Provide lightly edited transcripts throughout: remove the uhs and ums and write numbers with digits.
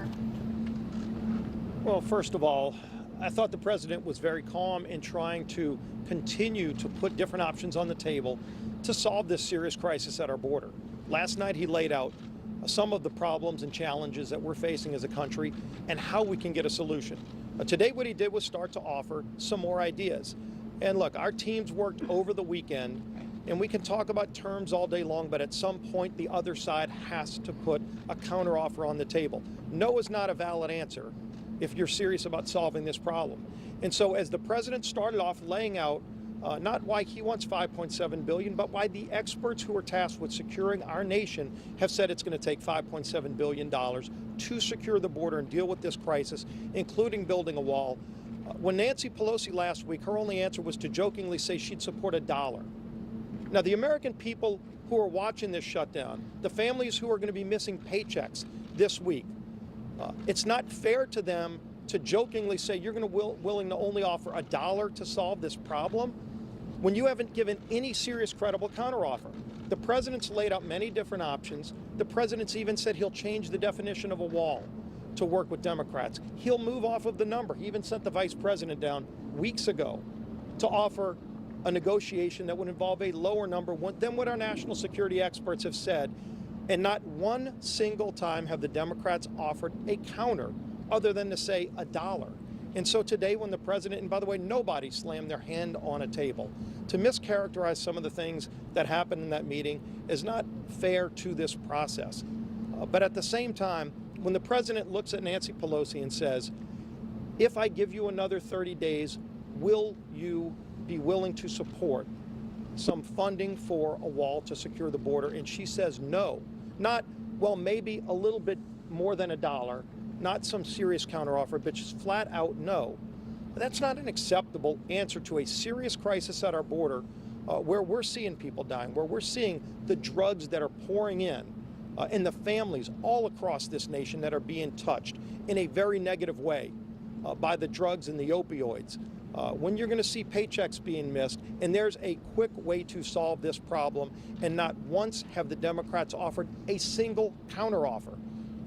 border? Well, first of all, I thought the president was very calm in trying to continue to put different options on the table to solve this serious crisis at our border. Last night he laid out some of the problems and challenges that we're facing as a country and how we can get a solution. Today what he did was start to offer some more ideas. And look, our teams worked over the weekend, and we can talk about terms all day long, but at some point the other side has to put a counteroffer on the table. No is not a valid answer if you're serious about solving this problem. And so as the president started off laying out not why he wants $5.7 billion, but why the experts who are tasked with securing our nation have said it's going to take $5.7 billion to secure the border and deal with this crisis, including building a wall. When Nancy Pelosi last week, her only answer was to jokingly say she'd support $1. Now, the American people who are watching this shutdown, the families who are going to be missing paychecks this week, it's not fair to them to jokingly say you're going to willing to only offer $1 to solve this problem when you haven't given any serious, credible counteroffer. The president's laid out many different options. The president's even said he'll change the definition of a wall to work with Democrats. He'll move off of the number. He even sent the vice president down weeks ago to offer a negotiation that would involve a lower number than what our national security experts have said. And not one single time have the Democrats offered a counter other than to say $1. And so today when the president, and by the way, nobody slammed their hand on a table, to mischaracterize some of the things that happened in that meeting is not fair to this process. But at the same time, when the president looks at Nancy Pelosi and says, if I give you another 30 days, will you be willing to support some funding for a wall to secure the border? And she says no. Not, well, maybe a little bit more than $1, not some serious counteroffer, but just flat out no. That's not an acceptable answer to a serious crisis at our border where we're seeing people dying, where we're seeing the drugs that are pouring in, and the families all across this nation that are being touched in a very negative way by the drugs and the opioids. When you're going to see paychecks being missed, and there's a quick way to solve this problem, and not once have the Democrats offered a single counteroffer.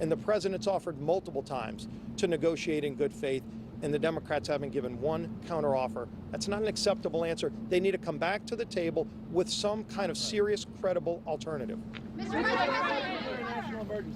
And the president's offered multiple times to negotiate in good faith, and the Democrats haven't given one counteroffer. That's not an acceptable answer. They need to come back to the table with some kind of serious, credible alternative. Mr. President.